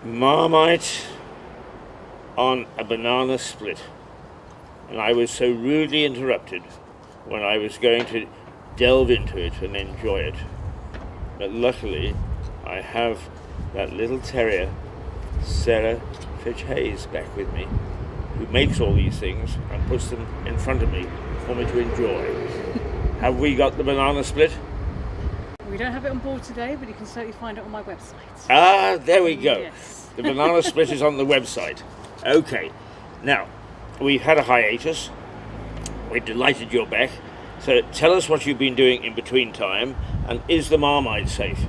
Marmite on a banana split. And I was so rudely interrupted when I was going to delve into it and enjoy it. But luckily, I have that little terrier, Sarah Fitch-Heyes, back with me, who makes all these things and puts them in front of me for me to enjoy. Have we got the banana split? We don't have it on board today, but you can certainly find it on my website. Ah, there we go. Yes. The banana split is on the website. Okay. Now, we've had a hiatus. We're delighted you're back. So tell us what you've been doing in between time, and is the Marmite safe?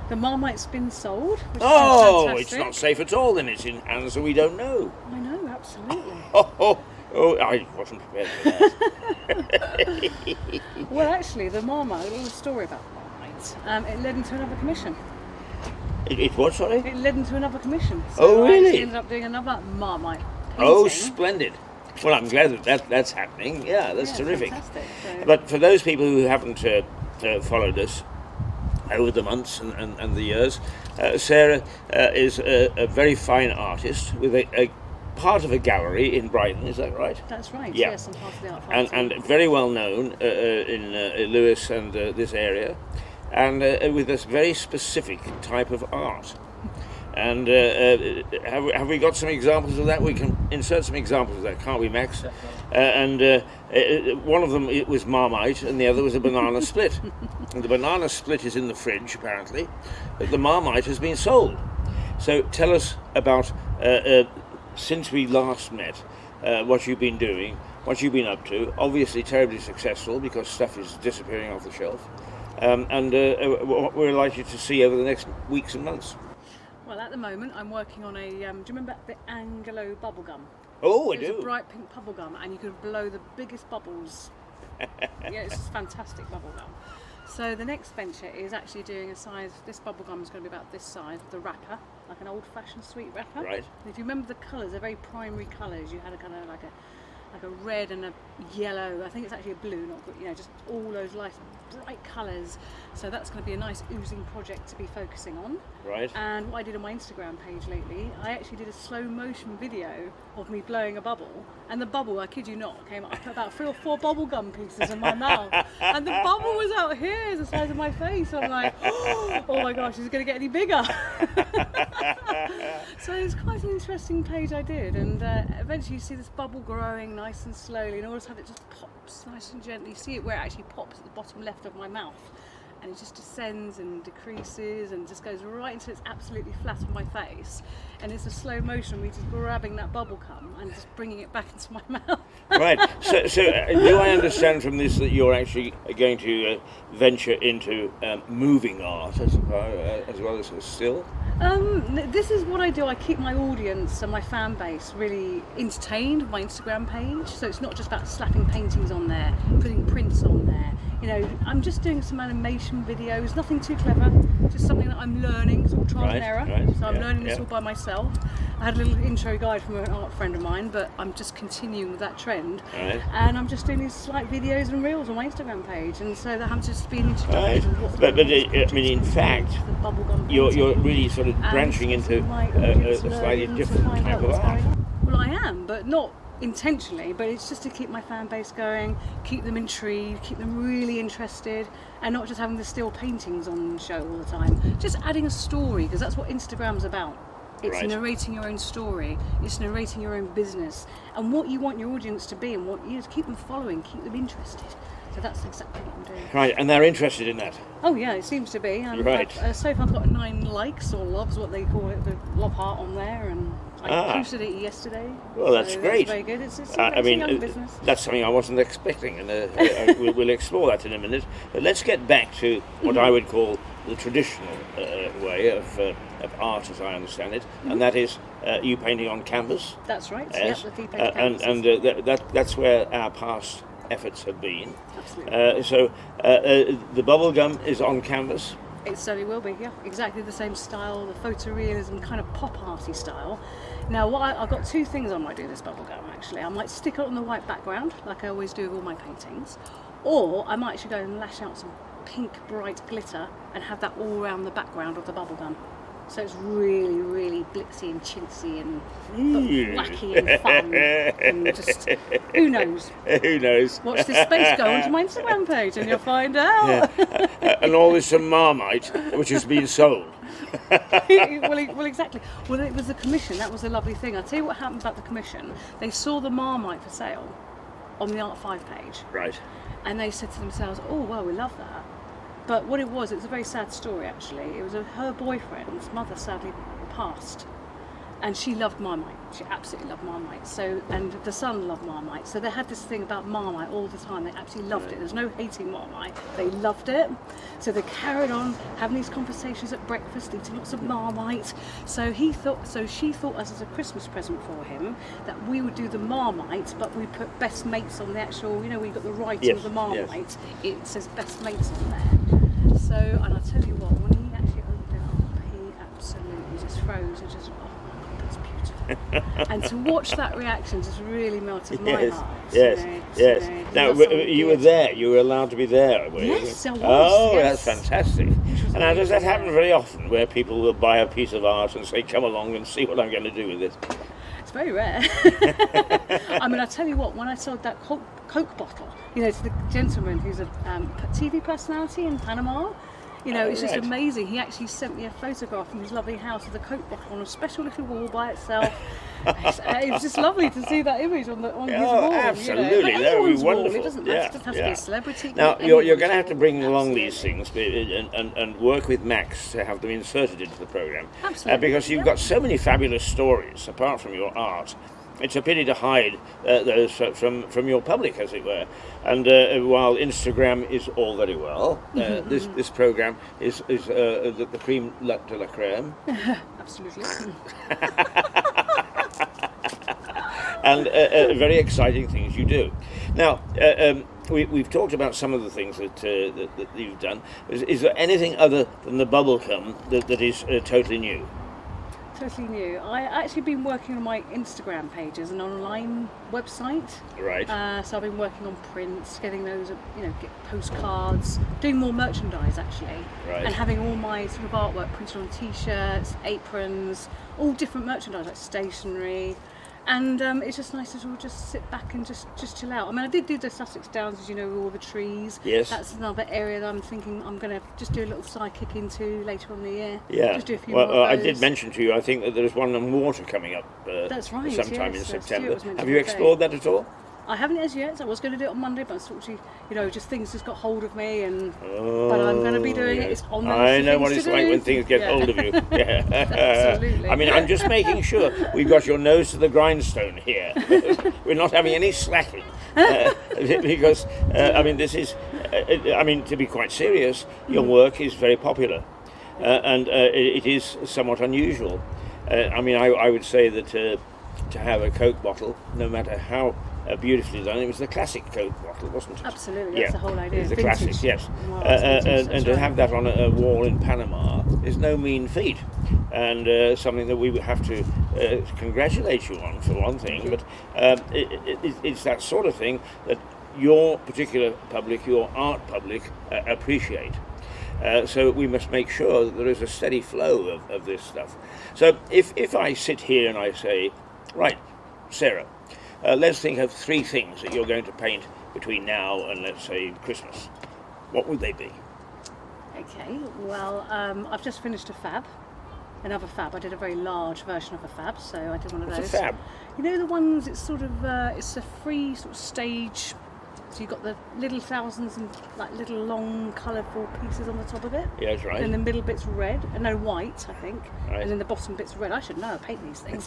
The Marmite's been sold. Which Oh, is fantastic. it's not safe at all, then it's in hands that we don't know. I know, absolutely. Oh, I wasn't prepared for that. Well, actually, the Marmite, a little story about the Marmite. It led into another commission. It what, sorry? It led into another commission. So Oh, I really? actually ended up doing another Marmite painting. Oh, splendid. Well, I'm glad that's happening. Yeah, that's terrific. Fantastic. So, But for those people who haven't followed us over the months and the years, Sarah is a very fine artist with a part of a gallery in Brighton, is that right? that's right. Yeah. Yes, I'm part of the art party. And very well known in Lewes and this area, and with this very specific type of art. And have we got some examples of that? We can insert some examples of that, can't we, Max? And one of them it was Marmite, and the other was a banana split. And the banana split is in the fridge, apparently, but the Marmite has been sold. So tell us about, since we last met, what you've been doing, what you've been up to. Obviously terribly successful because stuff is disappearing off the shelf. And what we're likely to see over the next weeks and months. Well, at the moment, I'm working on a. Do you remember the Angelo bubblegum? Oh, I It was do. a bright pink bubblegum, and you could blow the biggest bubbles. Yeah, it's just fantastic bubblegum. So the next venture is actually doing a size. This bubblegum is going to be about this size, the wrapper, like an old-fashioned sweet wrapper. Right. And if you remember the colours, they're very primary colours. You had a kind of like a red and a yellow. I think it's actually a blue, not just all those light, bright colours. So that's going to be a nice oozing project to be focusing on. Right. And what I did on my Instagram page lately, I actually did a slow motion video of me blowing a bubble, and the bubble, I kid you not, came up. I put about 3 or 4 bubble gum pieces in my mouth, and the bubble was out here, the size of my face. I'm like, oh my gosh, is it going to get any bigger? So it's quite an interesting page I did, and eventually you see this bubble growing nice and slowly, and all of a sudden it just pops nice and gently. You see it where it actually pops at the bottom left of my mouth. And it just descends and decreases and just goes right until it's absolutely flat on my face. And it's a slow motion, me just grabbing that bubble gum and just bringing it back into my mouth. Right. So do I understand from this that you're actually going to venture into moving art as well as still? This is what I do. I keep my audience and my fan base really entertained with my Instagram page. So it's not just about slapping paintings on there, putting prints on there. I'm just doing some animation videos, nothing too clever, just something that I'm learning, sort of trial and error. Right, So I'm learning this all by myself. I had a little intro guide from an art friend of mine, but I'm just continuing with that trend. Right. And I'm just doing these slight videos and reels on my Instagram page, and so that I'm just being Right. introduced. But in fact, you're really sort of branching into a slightly different type of art. Well, I am, but not intentionally, but it's just to keep my fan base going, keep them intrigued, keep them really interested, and not just having the still paintings on show all the time. Just adding a story, because that's what Instagram's about. It's Right. narrating your own story, it's narrating your own business, and what you want your audience to be, and what to keep them following, keep them interested. So that's exactly what I'm doing. Right, and they're interested in that. Oh yeah, it seems to be. Right. So far I've got 9 likes or loves, what they call it, the love heart on there, and I posted it yesterday. Well, that's so great. That's very good. It's I mean, a young business. that's something I wasn't expecting, and we'll explore that in a minute. But let's get back to what I would call the traditional way of art, as I understand it, and that is you painting on canvas. That's right. Yes. Yeah, the deep canvases. And that's where our past efforts have been. Absolutely. So the bubble gum is on canvas. It certainly will be, yeah. Exactly the same style, the photorealism kind of pop arty style. Now, I've got 2 things I might do this bubblegum actually. I might stick it on the white background, like I always do with all my paintings, or I might actually go and lash out some pink bright glitter and have that all around the background of the bubblegum. So it's really, really blitzy and chintzy and wacky and fun. And just, who knows? Who knows? Watch this space, go onto my Instagram page and you'll find out. And all this some Marmite, which has been sold. well, exactly. Well, it was the commission. That was a lovely thing. I'll tell you what happened about the commission. They saw the Marmite for sale on the Art 5 page. Right. And they said to themselves, oh, well, we love that. But what it was a very sad story, actually. It was her boyfriend's mother sadly passed. And she loved Marmite. She absolutely loved Marmite. So, and the son loved Marmite. So they had this thing about Marmite all the time. They absolutely loved it. There's no hating Marmite. They loved it. So they carried on having these conversations at breakfast, eating lots of Marmite. So she thought as a Christmas present for him that we would do the Marmite, but we put best mates on the actual, we got the writing of the Marmite. Yes. It says best mates on there. So, and I'll tell you what, when he actually opened it up, he absolutely just froze and just, and to watch that reaction just really melted my heart. Yes. Now, you were there. You were allowed to be there, were you? Yes, I was. Oh, yes. That's fantastic. And now, does that happen very often, where people will buy a piece of art and say, come along and see what I'm going to do with it? It's very rare. I mean, I tell you what, when I sold that Coke bottle, to the gentleman who's a TV personality in Panama, it's just amazing. He actually sent me a photograph from his lovely house with a Coke bottle on a special little wall by itself. It was just lovely to see that image on his wall. Absolutely, that would be wonderful. It doesn't have to be a celebrity. Now, you're going to have to bring along these things and work with Max to have them inserted into the programme. Absolutely. Because you've got so many fabulous stories, apart from your art. It's a pity to hide those from your public, as it were. And while Instagram is all very well, this programme is the cream de la creme. Absolutely. And very exciting things you do. Now, we've talked about some of the things that you've done. Is there anything other than the bubblegum that is totally new? Totally new. I actually been working on my Instagram page as an online website. Right. So I've been working on prints, getting those, get postcards, doing more merchandise actually, right. And having all my sort of artwork printed on T-shirts, aprons, all different merchandise like stationery. And it's just nice to sort of just sit back and just chill out. I mean, I did do the Sussex Downs, as you know, with all the trees. Yes. That's another area that I'm thinking I'm going to just do a little side kick into later on in the year. Yeah. Just do a few more of those. I did mention to you, I think that there's one on water coming up That's right, sometime in yes, September. Have you explored that at all? I haven't as yet. I was going to do it on Monday, but unfortunately, just things just got hold of me, but I'm going to be doing it. It's on the list. I know what it's like when things get hold of you. Yeah. Absolutely. I mean, I'm just making sure we've got your nose to the grindstone here. We're not having any slacking. Because, this is, to be quite serious, your work is very popular. And it is somewhat unusual. I would say that to have a Coke bottle, no matter how beautifully done, it was the classic Coke bottle, wasn't it? Absolutely, that's the whole idea. It was the vintage. classic, yes. Wow, and to have that on a wall in Panama is no mean feat, and something that we would have to congratulate you on, for one thing. But it's that sort of thing that your particular public, your art public, appreciate. So we must make sure that there is a steady flow of this stuff. So if I sit here and I say, right, Sarah, let's think of 3 things that you're going to paint between now and, let's say, Christmas. What would they be? Okay, well, I've just finished another fab. I did a very large version of a fab, so I did one of those. What's a fab? The ones, it's sort of, it's a free sort of stage. So you've got the little thousands and like little long colourful pieces on the top of it. Yes, right. And the middle bit's red, and no white, I think. Right. And then the bottom bit's red. I should know, I paint these things.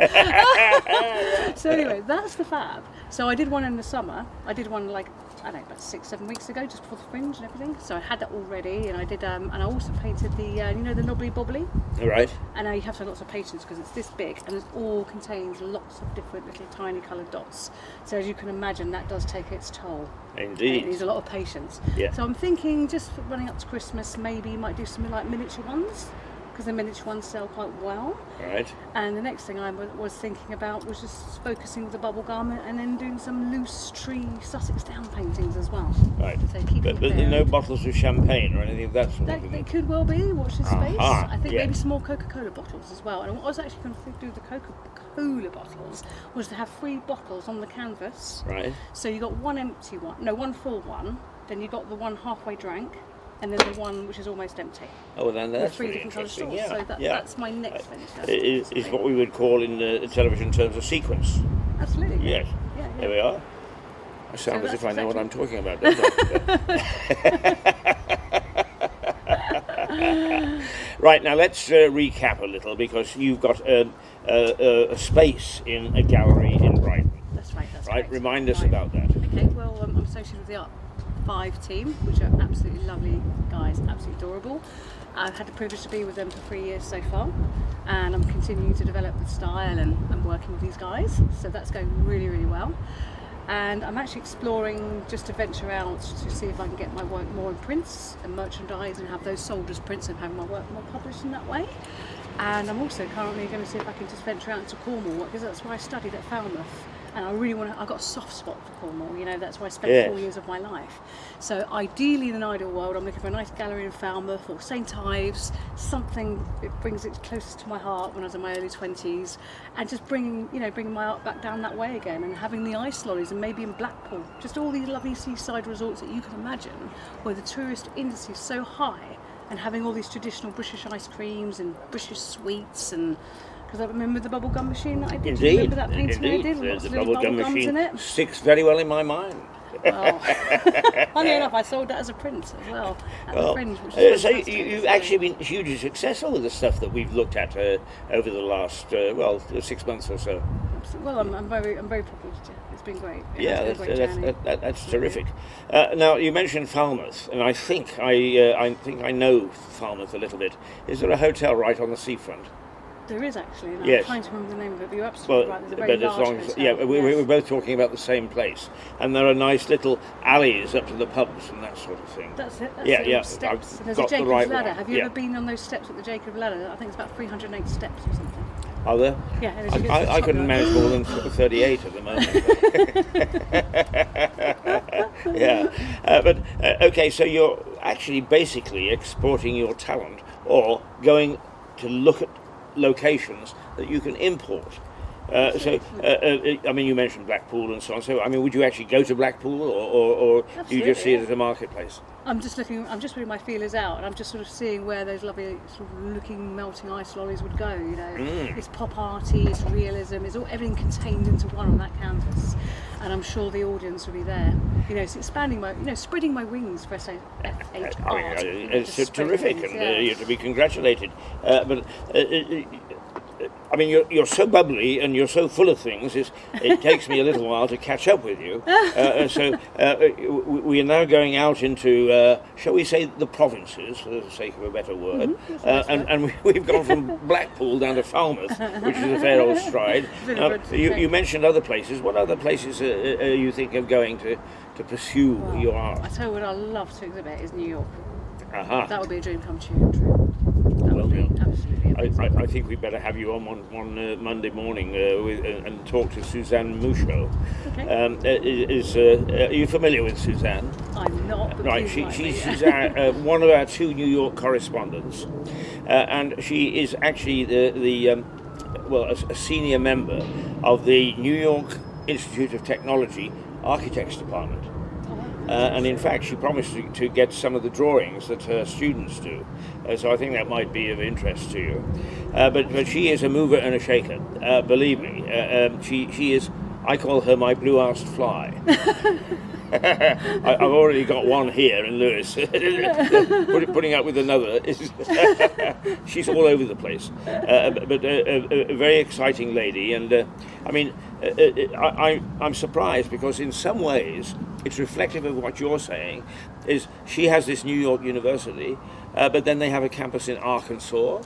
So anyway, that's the fab. So I did one in the summer. I did one about 6-7 weeks ago, just before the Fringe and everything. So I had that all ready, and I did, and I also painted the, the knobbly bobbly. Right. And you have to have lots of patience because it's this big, and it all contains lots of different little tiny coloured dots. So as you can imagine, that does take its toll. Indeed. It needs a lot of patience. Yeah. So I'm thinking, just for running up to Christmas, maybe you might do something like miniature ones. because the miniature ones sell quite well. Right. And the next thing I was thinking about was just focusing with the bubble gum and then doing some loose tree Sussex down paintings as well. Right. So keeping But there are no bottles of champagne or anything of that sort of They thing. could well be. Watch this space. I think yeah. maybe some more Coca-Cola bottles as well. And what I was actually going to do with the Coca-Cola bottles was to have 3 bottles on the canvas. Right. So you got one empty one, no, one full one. Then you got the one halfway drank, and then the one which is almost empty. Oh, well, then that's 3 very different colour interesting. straws. Yeah. So yeah. that's my next venture. Is what we would call in television terms a sequence. Absolutely. Yes. Yeah. There we are. I sound So as if I that's know what I'm exactly- talking about, don't I? Right, now let's recap a little, because you've got a space in a gallery in Brighton. That's right. That's Right, correct. remind us Right. about that. Okay, well, I'm associated with the Art 5 team, which are absolutely lovely guys, absolutely adorable. I've had the privilege to be with them for 3 years so far, and I'm continuing to develop the style and working with these guys, so that's going really, really well. And I'm actually exploring just to venture out to see if I can get my work more in prints and merchandise and have those sold as prints and have my work more published in that way. And I'm also currently going to see if I can just venture out into Cornwall, because that's where I studied at Falmouth. And I really want to, I've got a soft spot for Cornwall, you know, that's where I spent Yes. 4 years of my life. So ideally in an ideal world, I'm looking for a nice gallery in Falmouth or St Ives, something that brings it closest to my heart when I was in my early 20s, and just bringing my art back down that way again, and having the ice lollies, and maybe in Blackpool, just all these lovely seaside resorts that you can imagine, where the tourist industry is so high, and having all these traditional British ice creams and British sweets, and because I remember the bubble gum machine that I did. Do you Indeed, remember that painting I did with indeed. lots The of little bubble gum gums in machine it? sticks very well in my mind. Well, funny enough, I sold that as a print as well at the Fringe, which is So fantastic. you've actually been hugely successful with the stuff that we've looked at over the last 6 months or so. Well, I'm very privileged. It's been great. Yeah, It's been a great journey. that's terrific. Now you mentioned Falmouth, and I think I know Falmouth a little bit. Is there a hotel right on the seafront? There is actually, and Yes. I'm trying to remember the name of it, but you're absolutely right. There's a very but as large long as hotel. we're both talking about the same place, and there are nice little alleys up to the pubs and that sort of thing. That's it. That's Yeah, it. yeah, Steps. I've And there's got a the Jacob's right Ladder. one, Have you yeah. ever been on those steps at the Jacob's Ladder? I think it's about 308 steps or something. Are there? Yeah, and as you get to the I top, couldn't you're manage more than 38 at the moment. Yeah, but okay. So you're actually basically exporting your talent, or going to look at locations that you can import. I mean, you mentioned Blackpool and so on. So, I mean, would you actually go to Blackpool, or do you just see it as a marketplace? I'm just putting my feelers out, and I'm just sort of seeing where those lovely sort of looking melting ice lollies would go. You know, it's pop arty, it's realism, it's all everything contained into one on that canvas, and I'm sure the audience will be there. You know, it's expanding spreading my wings for FH art. It's Just spread terrific, wings, and yeah. you're to be congratulated. But I mean, you're so bubbly and you're so full of things. It takes me a little while to catch up with you. So we are now going out into, shall we say, the provinces, for the sake of a better word. And we've gone from Blackpool down to Falmouth, which is a fair old stride. Now, you mentioned other places. What other places you think of going to pursue your art? I tell you what, I love to exhibit is New York. Aha. That would be a dream come true. That would be absolutely amazing. I think we better have you on one Monday morning and talk to Suzanne Mouchot. Okay. Are you familiar with Suzanne? I'm not. But Right, please she's write me. Suzanne, one of our 2 New York correspondents, and she is actually a senior member of the New York Institute of Technology Architects Department. And in fact, she promised to get some of the drawings that her students do. So I think that might be of interest to you. But she is a mover and a shaker. Believe me, she is. I call her my blue-arsed fly. I've already got one here in Lewes. Putting up with another. She's all over the place. But a very exciting lady. And I mean, I'm surprised because in some ways it's reflective of what you're saying. Is she has this New York University, but then they have a campus in Arkansas,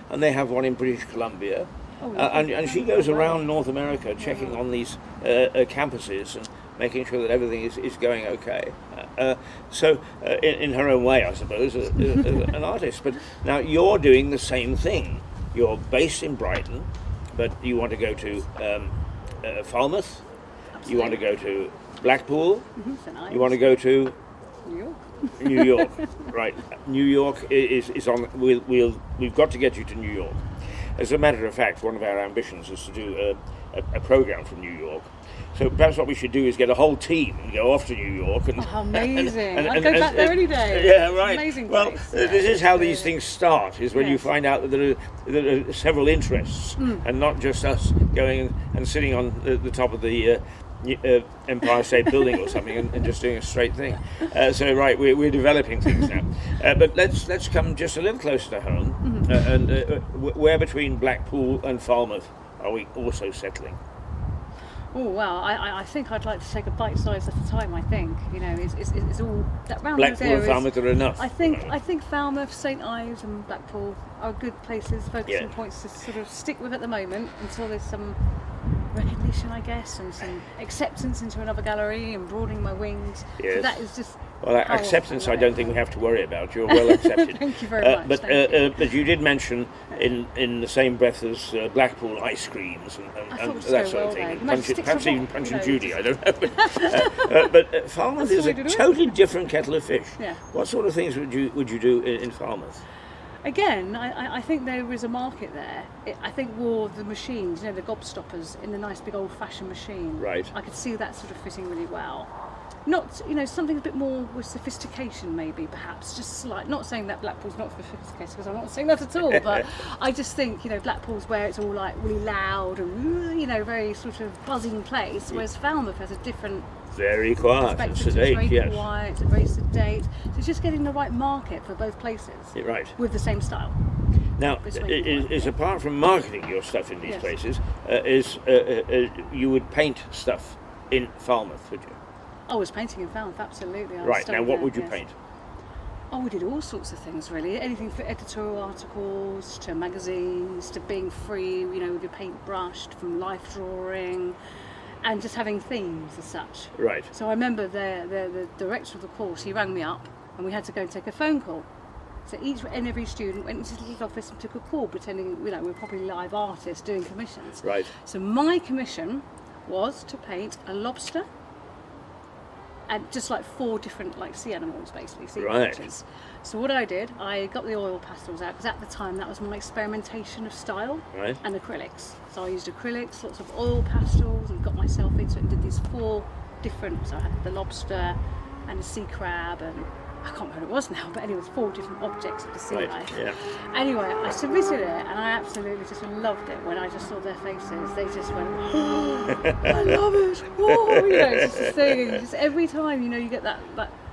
and they have one in British Columbia. And she goes around North America checking on these campuses making sure that everything is going okay. In her own way, I suppose, as an artist. But now you're doing the same thing. You're based in Brighton, but you want to go to Falmouth. Absolutely. You want to go to Blackpool. So nice. You want to go to New York. New York, right? New York is on. We've got to get you to New York. As a matter of fact, one of our ambitions is to do a program from New York. So perhaps what we should do is get a whole team and go off to New York. And, amazing! I'd go back there any day. Yeah, right. Amazing well, place. This is how these things start. Is when you find out that there are several interests, and not just us going and sitting on the top of the Empire State Building or something and just doing a straight thing. So right, we're developing things now. But let's come just a little closer to home. Where between Blackpool and Falmouth are we also settling? Oh well, I think I'd like to take a bite size at a time. I think it's all that round Blackpool those areas. and Falmouth are enough. I think Falmouth, St Ives, and Blackpool are good places, focusing points to sort of stick with at the moment until there's some recognition, I guess, and some acceptance into another gallery and broadening my wings. Yes. So that is just. Well, acceptance I don't think we have to worry about. You're well accepted. Thank you very much. But you did mention in the same breath as Blackpool ice creams and that sort of thing. Perhaps even Punch and Judy, I don't know. But Falmouth is a totally different kettle of fish. Yeah. What sort of things would you do in Falmouth? Again, I think there is a market there. I think more the machines, the gobstoppers in the nice big old-fashioned machine. Right. I could see that sort of fitting really well. Not, something a bit more with sophistication, maybe, perhaps. Just slight. Not saying that Blackpool's not sophisticated, because I'm not saying that at all. But I just think, Blackpool's where it's all like really loud and very sort of buzzing place, whereas Falmouth has a different. Very quiet and sedate, it's very quiet, it's very sedate. So it's just getting the right market for both places. Right. With the same style. Now, is apart from marketing your stuff in these places, you would paint stuff in Falmouth, would you? I was painting in Falmouth, absolutely. Right, now what would you paint? Oh, we did all sorts of things, really. Anything from editorial articles to magazines to being free, with your paintbrush, from life drawing, and just having themes as such. Right. So I remember the director of the course, he rang me up and we had to go and take a phone call. So each and every student went into his office and took a call, pretending, we're probably live artists doing commissions. Right. So my commission was to paint a lobster, and just like 4 different sea animals, basically, sea creatures. So what I did, I got the oil pastels out, because at the time that was my experimentation of style, and acrylics. So I used acrylics, lots of oil pastels, and got myself into it and did these 4 different, so I had the lobster and the sea crab, and I can't remember what it was now, but anyway, it was 4 different objects of the sea life. Yeah. Anyway, I submitted it, and I absolutely just loved it when I just saw their faces. They just went, oh, I love it. Oh, it's just a thing. Just every time, you get that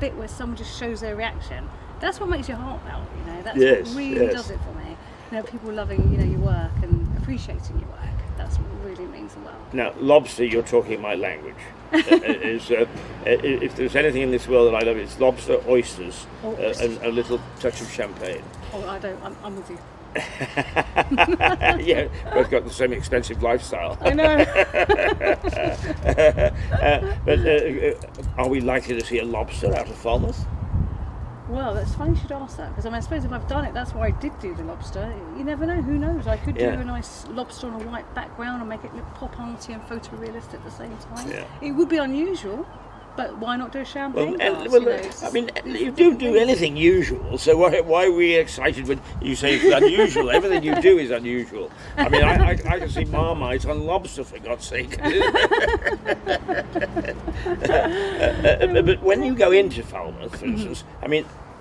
bit where someone just shows their reaction. That's what makes your heart melt. That's what really does it for me. People loving, your work and appreciating your work. That's what really means a lot. Now, lobster, you're talking my language. If there's anything in this world that I love, it's lobster, oysters, and a little touch of champagne. Oh, I don't. I'm with you. Yeah, both got the same expensive lifestyle. I know. But are we likely to see a lobster out of Falmouth? Well, that's funny you should ask that, because I suppose if I've done it, that's why I did do the lobster. You never know, who knows? I could do a nice lobster on a white background and make it look pop-arty and photorealistic at the same time. Yeah. It would be unusual, but why not do a champagne glass? You do anything usual, so why are we excited when you say it's unusual? Everything you do is unusual. I can see Marmite on lobster, for God's sake. But when you go into Falmouth, for instance,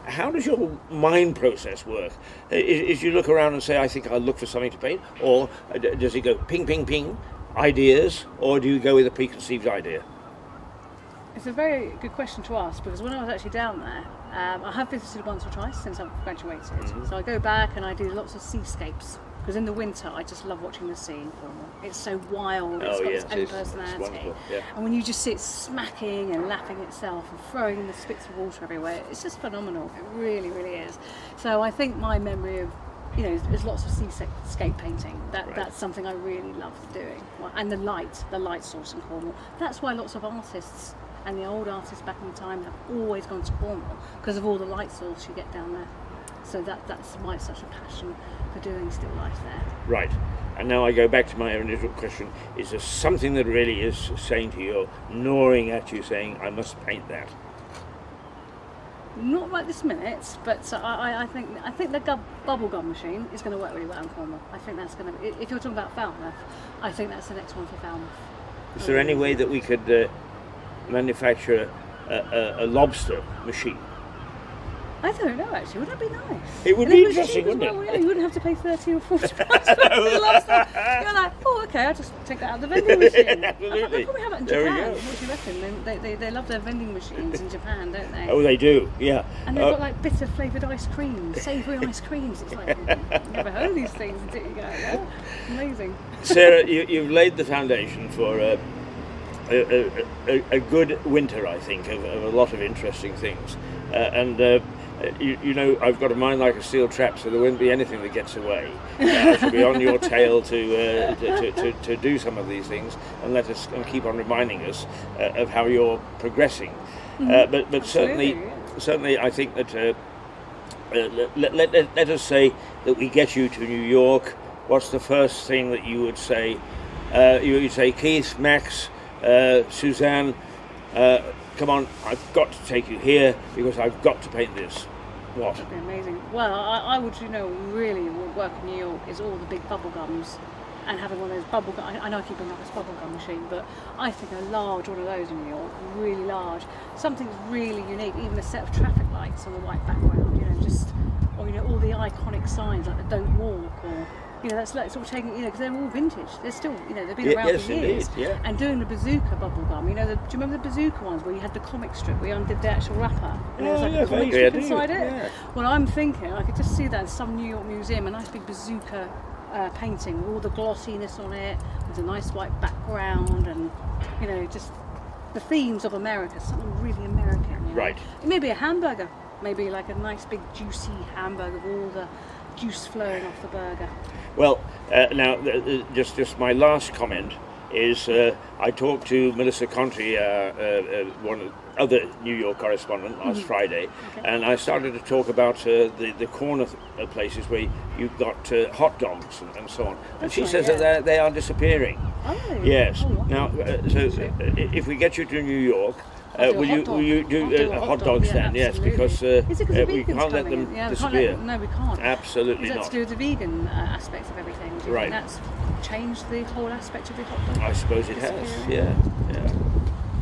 how does your mind process work? Is you look around and say, I think I'll look for something to paint? Or does it go ping, ping, ping, ideas? Or do you go with a preconceived idea? It's a very good question to ask, because when I was actually down there, I have visited once or twice since I've graduated. So I go back and I do lots of seascapes, because in the winter I just love watching the sea in Cornwall. It's so wild, it's got its own personality. Yeah. And when you just see it smacking and lapping itself and throwing the spits of water everywhere, it's just phenomenal. It really, really is. So I think my memory of you know, there's lots of seascape painting. Right. That's something I really love doing. And the light source in Cornwall. That's why lots of artists and the old artists back in the time have always gone to Cornwall, because of all the light source you get down there. So that's why it's such a passion for doing still life there. Right. And now I go back to my initial question. Is there something that really is saying to you, gnawing at you, saying, I must paint that? Not right this minute, but I think the bubblegum machine is going to work really well in Cornwall. I think that's going to be, if you're talking about Falmouth, I think that's the next one for Falmouth. Is there any way that we could manufacture a lobster machine? I don't know, actually. Would that be nice? It would And be if was interesting, cheap as wouldn't well, it? yeah, you wouldn't have to pay £30 or £40 for lobster. You're like, oh, okay, I'll just take that out of the vending machine. Absolutely. They probably have it in There we Japan. go. What do you reckon? They love their vending machines in Japan, don't they? Oh, they do, yeah. And they've got like bitter flavoured ice creams, savoury ice creams. It's like, you've never heard of these things until you go, yeah, amazing. Sarah, you've laid the foundation for a good winter, I think, of a lot of interesting things. You know, I've got a mind like a steel trap, so there won't be anything that gets away. I shall be on your tail to do some of these things, and keep on reminding us of how you're progressing. But certainly, I think that let us say that we get you to New York. What's the first thing that you would say? You would say, Keith, Max, Suzanne. Come on, I've got to take you here because I've got to paint this. What? That'd be amazing. Well, I would, you know, really what work in New York is all the big bubble gums and having one of those bubble gum. I know I keep bringing up this bubble gum machine, but I think a large one of those in New York, really large, something's really unique. Even a set of traffic lights on a white background, you know, or you know, all the iconic signs like the "Don't Walk" or. You know, that's like sort of taking, you know, because they're all vintage. They're still, you know, they've been around for years. Indeed, yeah. And doing the bazooka bubble gum, you know, do you remember the bazooka ones where you had the comic strip where you undid the actual wrapper and there was like a comic strip inside it? Yeah. Well, I'm thinking I could just see that in some New York museum, a nice big bazooka painting with all the glossiness on it, with a nice white background, and you know, just the themes of America, something really American. You know? Right. It may be a hamburger, maybe like a nice big juicy hamburger with all the juice flowing off the burger. Well, now, just my last comment is I talked to Melissa Contry, one other New York correspondent, last Friday, and I started to talk about the corner places where you've got hot dogs and so on. And she says that they are disappearing. Oh, yes. Oh, wow. Now, if we get you to New York, will you do a hot dog stand? Yeah, yes, because we can't let them disappear. No, we can't. Absolutely Is that not. to do with the vegan aspects of everything? Do you Right. think that's changed the whole aspect of the hot dog? I suppose it has. Yeah.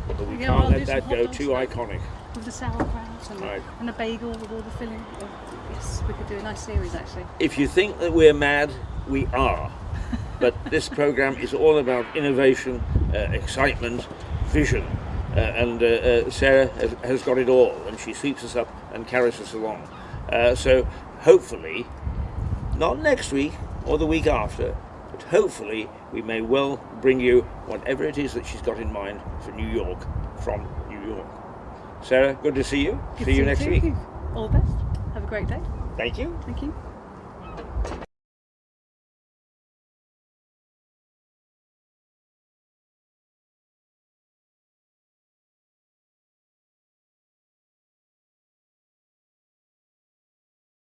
But we Yeah, can't I'll let do that some go hot dogs too then. iconic. With the sauerkraut and, Right. and a bagel with all the filling. Oh, yes, we could do a nice series actually. If you think that we're mad, we are. But this program is all about innovation, excitement, vision. And Sarah has got it all, and she sweeps us up and carries us along. So hopefully, not next week or the week after, but hopefully we may well bring you whatever it is that she's got in mind for New York from New York. Sarah, good to see you. Good See you to next too. week. All the best. Have a great day. Thank you. Thank you.